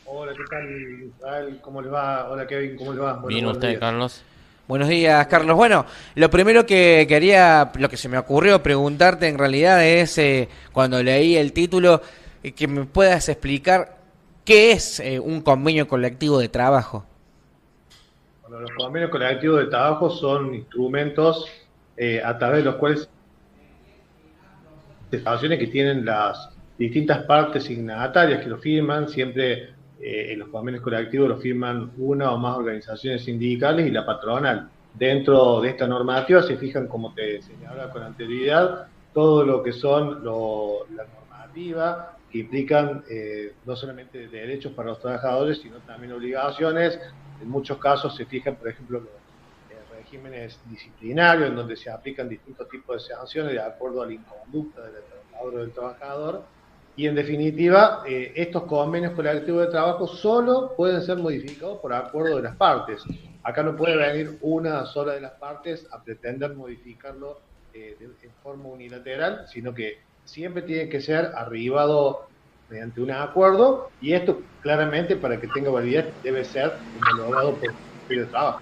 Hola, ¿qué tal, Israel? ¿Cómo le va? Hola, Kevin, ¿cómo le va? Bueno, Bien buenos usted, días. Carlos. Buenos días, Carlos. Bueno, lo primero que quería, lo que se me ocurrió preguntarte en realidad es, cuando leí el título, que me puedas explicar qué es un convenio colectivo de trabajo. Bueno, los convenios colectivos de trabajo son instrumentos a través de los cuales situaciones que tienen las distintas partes signatarias que lo firman, siempre en los convenios colectivos lo firman una o más organizaciones sindicales y la patronal. Dentro de esta normativa se fijan, como te señalaba con anterioridad, todo lo que son la normativa que implican no solamente derechos para los trabajadores, sino también obligaciones. En muchos casos se fijan, por ejemplo, los regímenes disciplinarios en donde se aplican distintos tipos de sanciones de acuerdo a la inconducta del trabajador o del trabajador. Y en definitiva, estos convenios colectivos de trabajo solo pueden ser modificados por acuerdo de las partes. Acá no puede venir una sola de las partes a pretender modificarlo en forma unilateral, sino que siempre tiene que ser arribado mediante un acuerdo, y esto claramente, para que tenga validez, debe ser homologado por el Ministerio de Trabajo.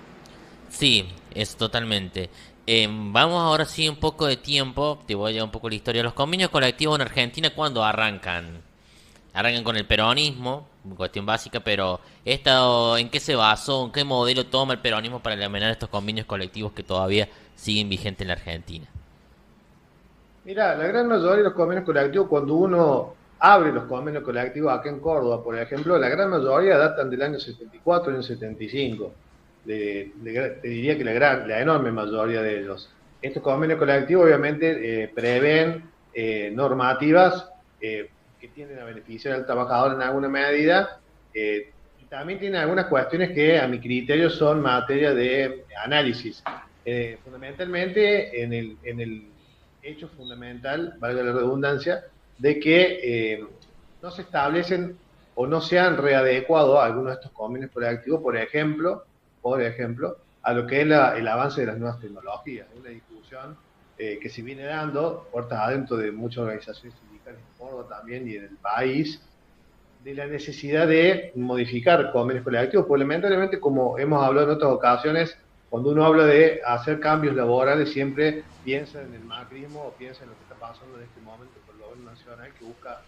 Sí, es totalmente. Vamos ahora sí un poco de tiempo. Te voy a llevar un poco la historia. Los convenios colectivos en Argentina, ¿cuándo arrancan? Arrancan con el peronismo, cuestión básica, pero ¿en qué se basó? ¿En qué modelo toma el peronismo para eliminar estos convenios colectivos que todavía siguen vigentes en la Argentina? Mira, la gran mayoría de los convenios colectivos, cuando uno abre los convenios colectivos acá en Córdoba, por ejemplo, la gran mayoría datan del año 74 y año 75. Te diría que la enorme mayoría de ellos. Estos convenios colectivos obviamente prevén normativas que tienden a beneficiar al trabajador en alguna medida, y también tienen algunas cuestiones que a mi criterio son materia de análisis. Fundamentalmente en el hecho fundamental, valga la redundancia, de que no se establecen o no se han readecuado algunos de estos convenios colectivos, por ejemplo, a lo que es el avance de las nuevas tecnologías. Es una discusión que se viene dando puertas adentro de muchas organizaciones sindicales en Córdoba también y en el país, de la necesidad de modificar convenios colectivos, porque lamentablemente, como hemos hablado en otras ocasiones, cuando uno habla de hacer cambios laborales, siempre piensa en el macrismo o piensa en lo que está pasando en este momento con el gobierno nacional, que busca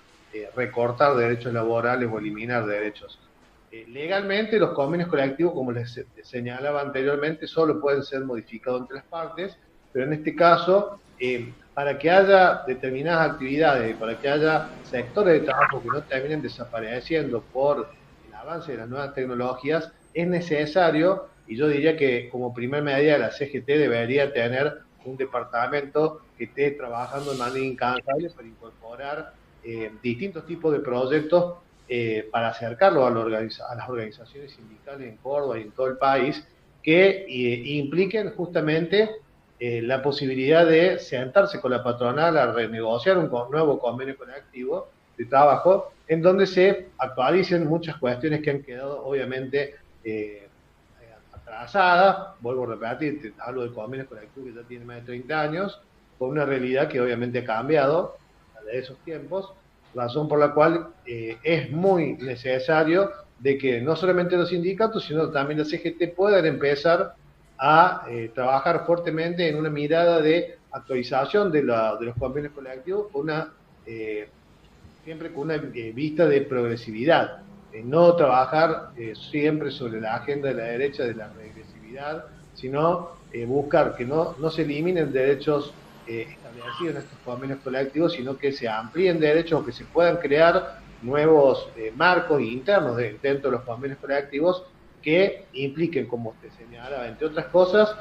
recortar derechos laborales o eliminar derechos. Legalmente, los convenios colectivos, como les señalaba anteriormente, solo pueden ser modificados entre las partes, pero en este caso, para que haya determinadas actividades, para que haya sectores de trabajo que no terminen desapareciendo por el avance de las nuevas tecnologías, es necesario, y yo diría que como primer medida la CGT debería tener un departamento que esté trabajando de manera incansable para incorporar distintos tipos de proyectos para acercarlo a las organizaciones sindicales en Córdoba y en todo el país, que impliquen justamente la posibilidad de sentarse con la patronal a renegociar un nuevo convenio colectivo de trabajo, en donde se actualicen muchas cuestiones que han quedado obviamente atrasadas. Vuelvo a repetir, hablo de convenios colectivos que ya tienen más de 30 años, con una realidad que obviamente ha cambiado de esos tiempos, razón por la cual es muy necesario de que no solamente los sindicatos, sino también la CGT puedan empezar a trabajar fuertemente en una mirada de actualización de los convenios colectivos, eh, siempre con una vista de progresividad. No trabajar siempre sobre la agenda de la derecha de la regresividad, sino buscar que no se eliminen derechos establecidos en estos convenios colectivos, sino que se amplíen derechos o que se puedan crear nuevos marcos internos dentro de los convenios colectivos que impliquen, como usted señalaba, entre otras cosas,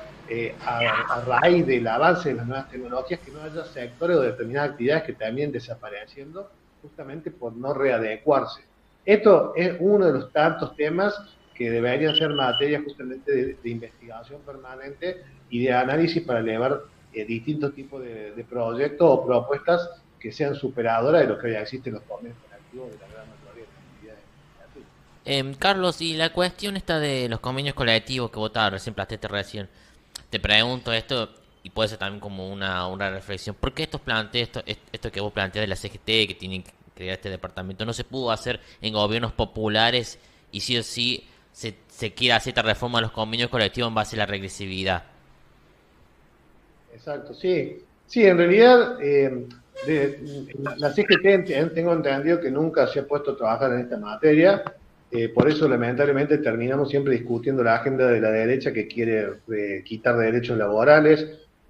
a raíz del avance de las nuevas tecnologías, que no haya sectores o determinadas actividades que terminen desapareciendo justamente por no readecuarse. Esto es uno de los tantos temas que deberían ser materia justamente de investigación permanente y de análisis para elevar distintos tipos de proyectos o propuestas que sean superadoras de lo que ya existen los convenios colectivos de la gran mayoría de las actividades legislativas. Carlos, y la cuestión esta de los convenios colectivos que vos recién planteaste recién. Te pregunto esto, y puede ser también como una reflexión. ¿Por qué esto que vos planteas de la CGT, que tienen crear este departamento. No se pudo hacer en gobiernos populares y sí o sí se quiere hacer esta reforma de los convenios colectivos en base a la regresividad. Exacto, sí. Sí, en realidad, la CGT tengo entendido que nunca se ha puesto a trabajar en esta materia, por eso lamentablemente terminamos siempre discutiendo la agenda de la derecha que quiere quitar derechos laborales.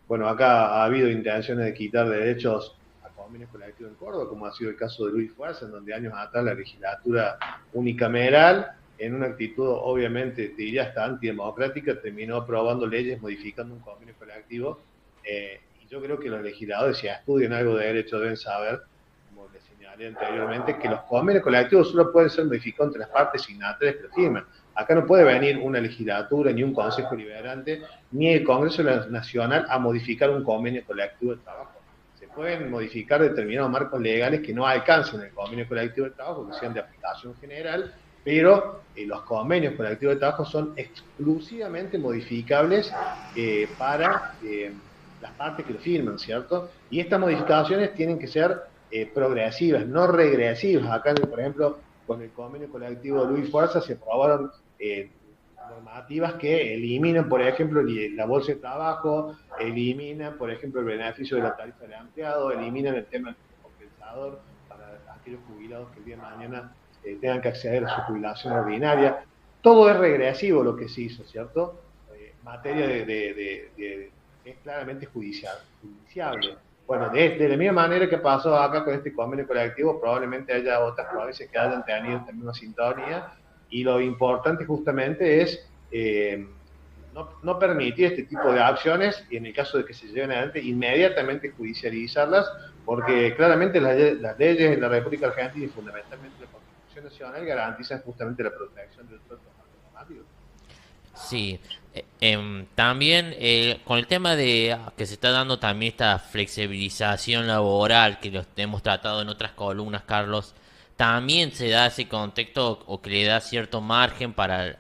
Bueno, acá ha habido intenciones de quitar derechos a convenios colectivos en Córdoba, como ha sido el caso de Luis Fuerza, en donde años atrás la legislatura unicameral, en una actitud obviamente, diría hasta antidemocrática, terminó aprobando leyes modificando un convenio colectivo. Y yo creo que los legisladores, si estudian algo de derecho, deben saber, como les señalé anteriormente, que los convenios colectivos solo pueden ser modificados entre las partes signatarias que lo firman. Acá no puede venir una legislatura, ni un consejo liberante, ni el Congreso Nacional a modificar un convenio colectivo de trabajo. Se pueden modificar determinados marcos legales que no alcancen el convenio colectivo de trabajo, que sean de aplicación general, pero los convenios colectivos de trabajo son exclusivamente modificables para las partes que lo firman, ¿cierto? Y estas modificaciones tienen que ser progresivas, no regresivas. Acá, por ejemplo, con el convenio colectivo de Luis Fuerza se aprobaron normativas que eliminan, por ejemplo, la bolsa de trabajo, eliminan, por ejemplo, el beneficio de la tarifa del empleado, eliminan el tema del compensador para aquellos jubilados que el día de mañana tengan que acceder a su jubilación ordinaria. Todo es regresivo lo que se hizo, ¿cierto? Materia es claramente judiciable. Bueno, de la misma manera que pasó acá con este convenio colectivo, probablemente haya otras provincias que hayan tenido también una sintonía, y lo importante justamente es no permitir este tipo de acciones, y en el caso de que se lleven adelante, inmediatamente judicializarlas, porque claramente las leyes en la República Argentina y fundamentalmente la Constitución Nacional garantizan justamente la protección de los derechos normativos. Sí, también con el tema de que se está dando también esta flexibilización laboral que lo hemos tratado en otras columnas, Carlos, también se da ese contexto o que le da cierto margen para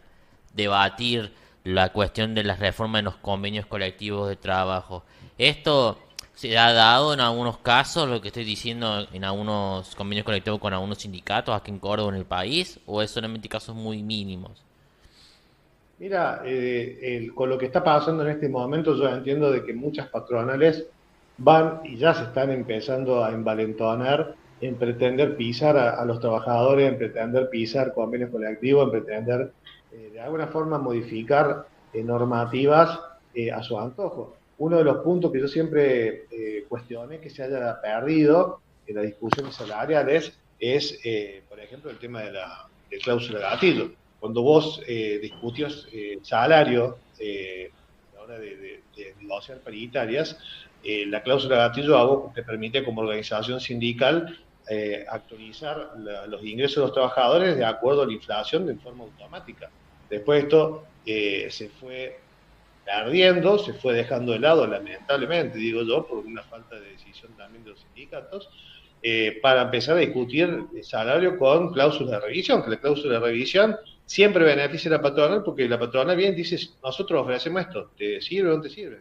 debatir la cuestión de las reformas en los convenios colectivos de trabajo. Esto se ha dado en algunos casos, lo que estoy diciendo, en algunos convenios colectivos con algunos sindicatos aquí en Córdoba, en el país, o es solamente casos muy mínimos. Mira, con lo que está pasando en este momento, yo entiendo de que muchas patronales van y ya se están empezando a envalentonar en pretender pisar a los trabajadores, en pretender pisar convenios colectivos, en pretender de alguna forma modificar normativas a su antojo. Uno de los puntos que yo siempre cuestioné que se haya perdido en las discusiones salariales es, por ejemplo, el tema de cláusula gatillo. Cuando vos discutías salario a la hora de negociar paritarias, la cláusula gatillo te permite como organización sindical actualizar los ingresos de los trabajadores de acuerdo a la inflación de forma automática. Después esto se fue perdiendo, se fue dejando de lado, lamentablemente, digo yo, por una falta de decisión también de los sindicatos, para empezar a discutir el salario con cláusulas de revisión, que la cláusula de revisión siempre beneficia a la patronal, porque la patronal bien dice, nosotros ofrecemos esto, ¿te sirve o no te sirve?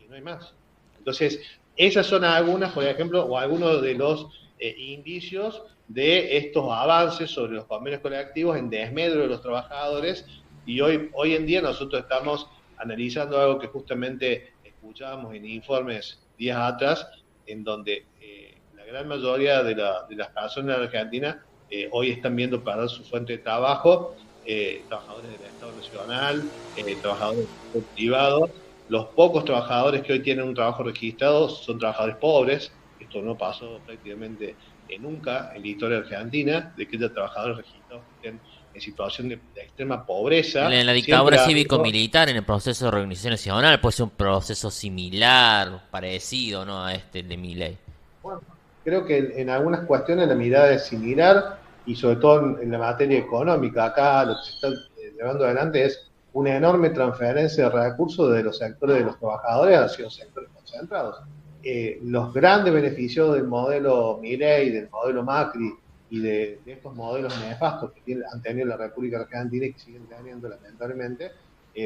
Y no hay más. Entonces, esas son algunas, por ejemplo, o algunos de los indicios de estos avances sobre los convenios colectivos en desmedro de los trabajadores, y hoy en día nosotros estamos analizando algo que justamente escuchábamos en informes días atrás, en donde la gran mayoría de las personas en Argentina hoy están viendo perder su fuente de trabajo, trabajadores del Estado Nacional, trabajadores del sector privado. Los pocos trabajadores que hoy tienen un trabajo registrado son trabajadores pobres. Esto no pasó prácticamente nunca en la historia argentina, de que haya trabajadores registrados que estén en situación de extrema pobreza. En la dictadura cívico-militar, en el proceso de reorganización nacional, puede ser un proceso similar, parecido, ¿no?, a este de Milei. Bueno, creo que en algunas cuestiones la mirada es similar, y sobre todo en la materia económica. Acá lo que se está llevando adelante es una enorme transferencia de recursos de los sectores de los trabajadores hacia los sectores concentrados. Los grandes beneficios del modelo Milei, del modelo Macri y de estos modelos nefastos que han tenido la República Argentina y que siguen teniendo lamentablemente,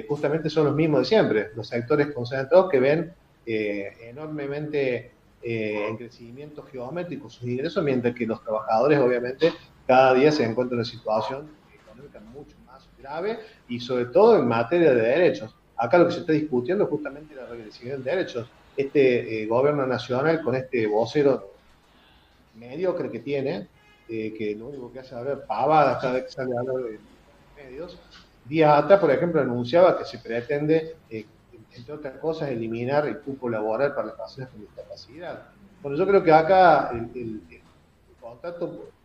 justamente son los mismos de siempre, los sectores concentrados que ven enormemente en crecimiento geométrico sus ingresos, mientras que los trabajadores obviamente cada día se encuentran en una situación económica mucho más grave y sobre todo en materia de derechos. Acá lo que se está discutiendo es justamente la regresividad de derechos. Este gobierno nacional con este vocero mediocre que tiene, que lo único que hace es hablar pavadas cada vez que sale a hablar de medios. Días atrás, por ejemplo, anunciaba que se pretende, entre otras cosas, eliminar el cupo laboral para las personas con discapacidad. Bueno, yo creo que acá el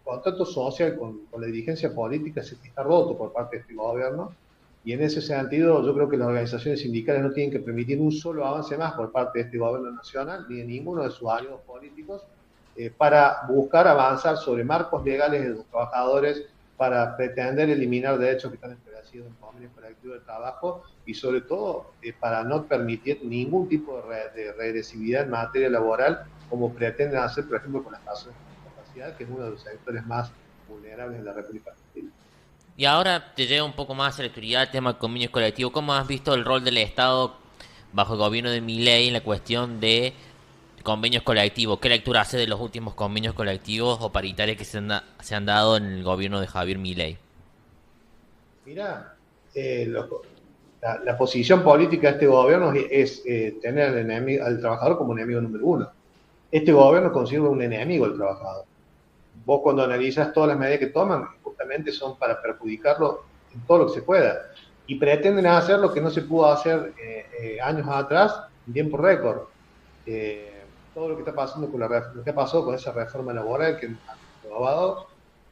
contacto social con la dirigencia política se está roto por parte de este gobierno, y en ese sentido yo creo que las organizaciones sindicales no tienen que permitir un solo avance más por parte de este gobierno nacional, ni de ninguno de sus aliados políticos, para buscar avanzar sobre marcos legales de los trabajadores, para pretender eliminar derechos que están establecidos en convenios colectivos de trabajo y sobre todo para no permitir ningún tipo de regresividad en materia laboral como pretenden hacer, por ejemplo, con las personas con discapacidad, que es uno de los sectores más vulnerables de la República Argentina. Y ahora te lleva un poco más a la actualidad el tema de convenios colectivos. ¿Cómo has visto el rol del Estado bajo el gobierno de Milei en la cuestión de convenios colectivos? ¿Qué lectura hace de los últimos convenios colectivos o paritarios que se han dado en el gobierno de Javier Milei? Mira, la posición política de este gobierno es tener al trabajador como enemigo número uno. Este gobierno considera un enemigo al trabajador. Vos cuando analizas todas las medidas que toman, justamente son para perjudicarlo en todo lo que se pueda. Y pretenden hacer lo que no se pudo hacer años atrás en tiempo récord. Todo lo que está pasando lo que ha pasado con esa reforma laboral que han aprobado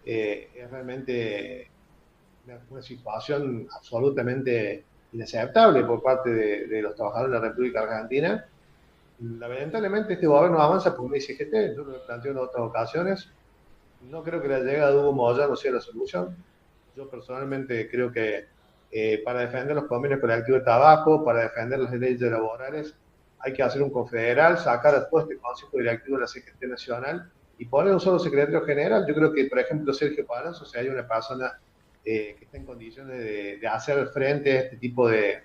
es realmente una situación absolutamente inaceptable por parte de los trabajadores de la República Argentina. Lamentablemente este gobierno avanza por una ICGT, yo lo he planteado en otras ocasiones. No creo que la llegada de Hugo Moyano sea la solución. Yo personalmente creo que para defender los convenios colectivos de trabajo, para defender las leyes laborales, hay que hacer un confederal, sacar a todo este Consejo Directivo de la CGT Nacional y poner un solo secretario general. Yo creo que, por ejemplo, Sergio Palazzo, hay una persona que está en condiciones de hacer frente a este tipo de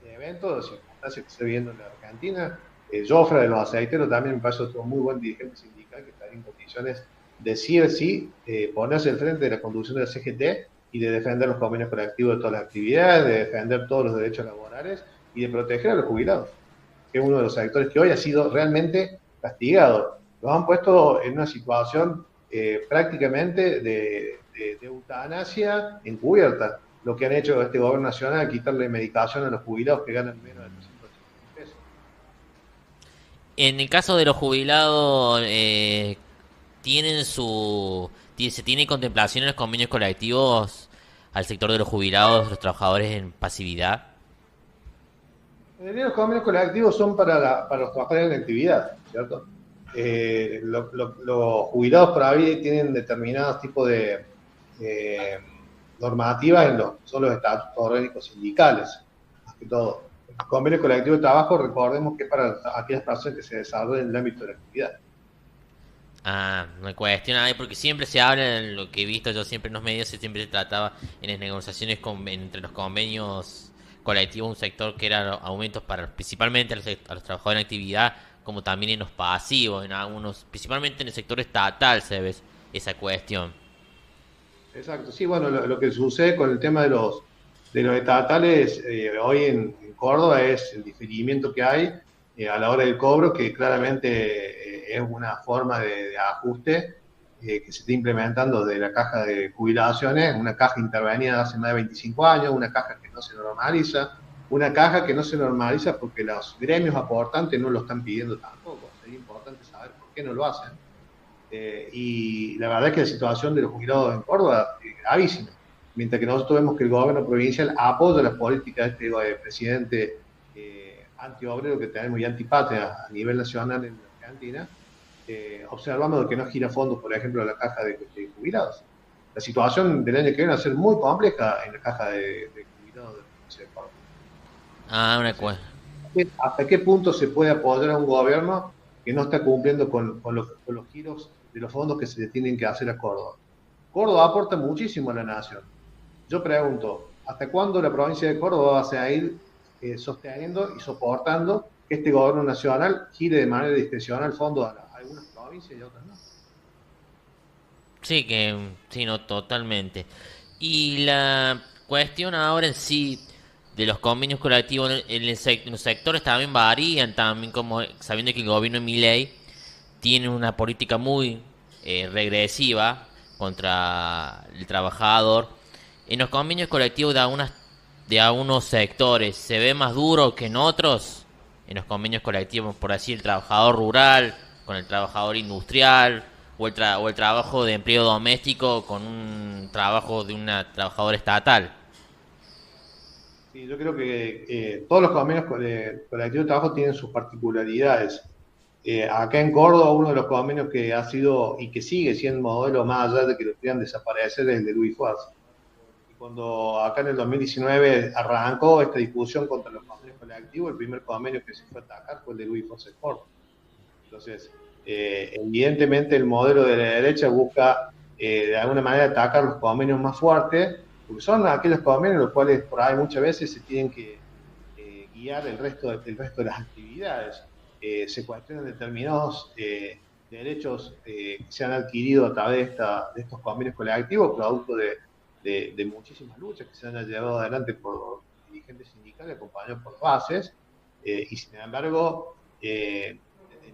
eventos, de circunstancias que se está viendo en la Argentina. Jofre de los Aceiteros también me parece otro muy buen dirigente sindical que está en condiciones de sí ponerse al frente de la conducción de la CGT y de defender los convenios colectivos de todas las actividades, de defender todos los derechos laborales y de proteger a los jubilados, que es uno de los sectores que hoy ha sido realmente castigado. Los han puesto en una situación prácticamente de eutanasia encubierta. Lo que han hecho este gobierno nacional es quitarle medicación a los jubilados que ganan menos de 380 pesos. En el caso de los jubilados, ¿se tiene contemplación en los convenios colectivos al sector de los jubilados, los trabajadores en pasividad? En realidad los convenios colectivos son para los trabajadores en actividad, ¿cierto? Los jubilados por ahí tienen determinados tipos de normativas son los estatutos orgánicos sindicales, más que todo. El convenio colectivo de trabajo, recordemos que es para aquellas personas que se desarrollan en el ámbito de la actividad. No cuestiona ahí porque siempre se habla, en lo que he visto yo siempre en los medios, siempre se trataba en las negociaciones entre los convenios colectivos, un sector que era aumentos para principalmente a los trabajadores en actividad, como también en los pasivos, en algunos, principalmente en el sector estatal se ve esa cuestión. Exacto, sí, bueno, lo que sucede con el tema de los estatales hoy en Córdoba es el diferimiento que hay a la hora del cobro, que claramente es una forma de ajuste que se está implementando de la caja de jubilaciones, una caja intervenida hace más de 25 años, una caja que no se normaliza, porque los gremios aportantes no lo están pidiendo tampoco. Sería importante saber por qué no lo hacen. Y la verdad es que la situación de los jubilados en Córdoba es gravísima. Mientras que nosotros vemos que el gobierno provincial apoya las políticas de este presidente antiobrero que tenemos y antipatria a nivel nacional en Argentina, observamos que no gira fondos, por ejemplo, la caja de jubilados. La situación del año que viene va a ser muy compleja en la caja de jubilados de la provincia de Córdoba. Una cuestión. ¿Hasta qué punto se puede apoyar a un gobierno que no está cumpliendo con los giros de los fondos que se le tienen que hacer a Córdoba? Córdoba aporta muchísimo a la nación. Yo pregunto, ¿hasta cuándo la provincia de Córdoba va a seguir sosteniendo y soportando que este gobierno nacional gire de manera discrecional fondos a algunas provincias y a otras no. Sí, sí, no, totalmente. Y la cuestión ahora en sí de los convenios colectivos en los sectores también varían, también como sabiendo que el gobierno de Milei tiene una política muy regresiva contra el trabajador. En los convenios colectivos de algunos sectores se ve más duro que en otros. En los convenios colectivos, por así, el trabajador rural con el trabajador industrial o el trabajo de empleo doméstico con un trabajo de una trabajadora estatal. Sí, yo creo que todos los convenios colectivos de trabajo tienen sus particularidades. Acá en Córdoba, uno de los convenios que ha sido y que sigue siendo modelo más allá de que lo quieran desaparecer es el de Luis Fuerza. Y cuando acá en el 2019 arrancó esta discusión contra los convenios colectivos, el primer convenio que se fue a atacar fue el de Luis Fuerza Sport. Entonces, evidentemente el modelo de la derecha busca de alguna manera atacar los convenios más fuertes, porque son aquellos convenios en los cuales por ahí muchas veces se tienen que guiar el resto de las actividades. Se cuestionan determinados derechos que se han adquirido a través de estos convenios colectivos, producto de muchísimas luchas que se han llevado adelante por dirigentes sindicales acompañados por bases, y sin embargo, desde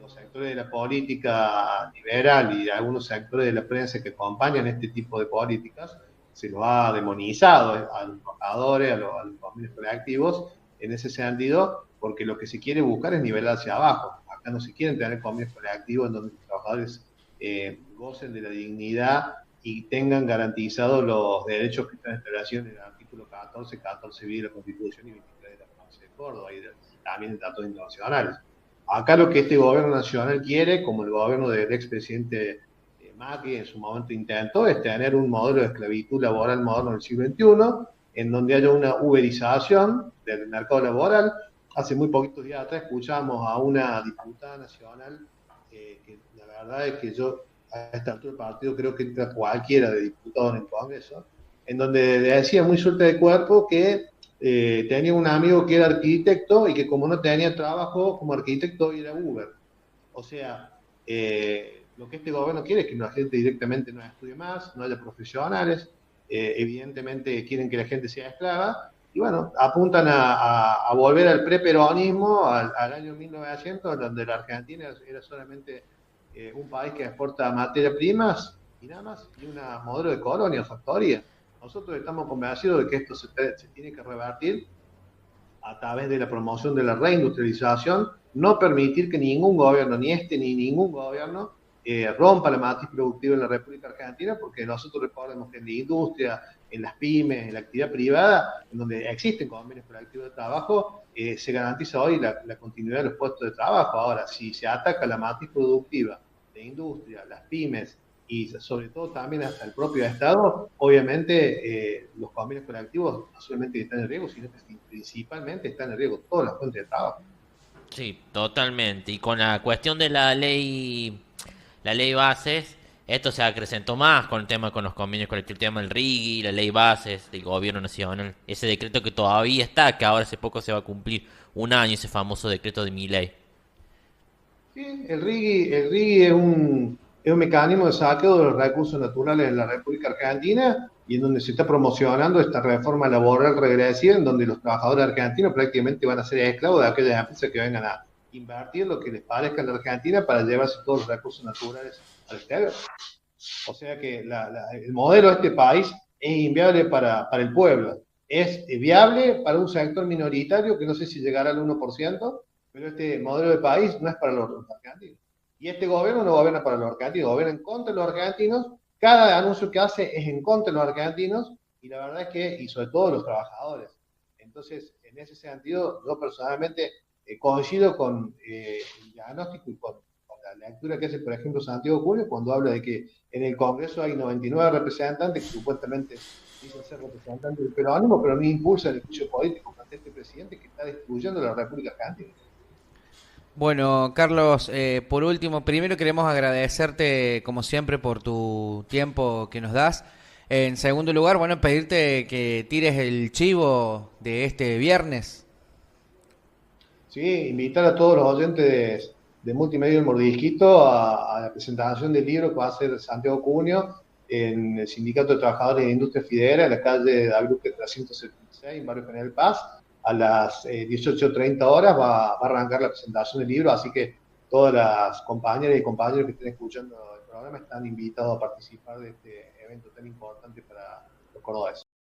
los sectores de la política liberal y de algunos sectores de la prensa que acompañan este tipo de políticas, se los ha demonizado a los trabajadores, a los convenios colectivos, en ese sentido, porque lo que se quiere buscar es nivelar hacia abajo. Acá no se quieren tener convenios colectivos en donde los trabajadores gocen de la dignidad y tengan garantizados los derechos que están establecidos en el artículo 14, 14b de la Constitución y 23 de la provincia de Córdoba y también de datos internacionales. Acá lo que este gobierno nacional quiere, como el gobierno del expresidente Macri en su momento intentó, es tener un modelo de esclavitud laboral moderno del siglo XXI, en donde haya una uberización del mercado laboral. Hace muy poquitos días atrás escuchamos a una diputada nacional, que la verdad es que yo a esta altura del partido creo que entra cualquiera de diputado en el Congreso, en donde decía muy suelta de cuerpo que tenía un amigo que era arquitecto y que como no tenía trabajo como arquitecto era Uber. O sea, lo que este gobierno quiere es que la gente directamente no estudie más, no haya profesionales, evidentemente quieren que la gente sea esclava, y bueno, apuntan a volver al preperonismo, al año 1900, donde la Argentina era solamente un país que exporta materias primas y nada más, y un modelo de colonia, factoría. Nosotros estamos convencidos de que esto se tiene que revertir a través de la promoción de la reindustrialización, no permitir que ningún gobierno, ni este ni ningún gobierno, rompa la matriz productiva en la República Argentina, porque nosotros recordemos que en la industria, en las pymes, en la actividad privada, en donde existen convenios colectivos de trabajo, se garantiza hoy la continuidad de los puestos de trabajo. Ahora, si se ataca la matriz productiva de industria, las pymes y sobre todo también hasta el propio Estado, obviamente los convenios colectivos no solamente están en riesgo, sino que principalmente están en riesgo todas las fuentes de trabajo. Sí, totalmente. Y con la cuestión de la ley bases, esto se acrecentó más con el tema con los convenios colectivos, el tema del RIGI, la ley bases del gobierno nacional, ese decreto que todavía está, que ahora hace poco se va a cumplir un año, ese famoso decreto de Milei. Sí, el RIGI es un mecanismo de saqueo de los recursos naturales en la República Argentina y en donde se está promocionando esta reforma laboral regresiva en donde los trabajadores argentinos prácticamente van a ser esclavos de aquellas empresas que vengan a invertir lo que les parezca en la Argentina para llevarse todos los recursos naturales al exterior. O sea que el modelo de este país es inviable para el pueblo. Es viable para un sector minoritario que no sé si llegará al 1%, pero este modelo de país no es para los argentinos. Y este gobierno no gobierna para los argentinos, gobierna en contra de los argentinos. Cada anuncio que hace es en contra de los argentinos y la verdad es que, y sobre todo los trabajadores. Entonces, en ese sentido, yo personalmente coincido con el diagnóstico y con la lectura que hace, por ejemplo, Santiago Julio cuando habla de que en el Congreso hay 99 representantes que supuestamente dicen ser representantes del peronismo, pero no impulsan el juicio político contra este presidente que está destruyendo la República Argentina. Bueno, Carlos, por último, primero queremos agradecerte, como siempre, por tu tiempo que nos das. En segundo lugar, bueno, pedirte que tires el chivo de este viernes. Sí, invitar a todos los oyentes de Multimedia El Mordisquito a la presentación del libro que va a hacer Santiago Cunio en el Sindicato de Trabajadores de Industria Fidera, en la calle Dabrusque 376, en Barrio General Paz. A las 18:30 horas va a arrancar la presentación del libro, así que todas las compañeras y compañeros que estén escuchando el programa están invitados a participar de este evento tan importante para los cordobeses.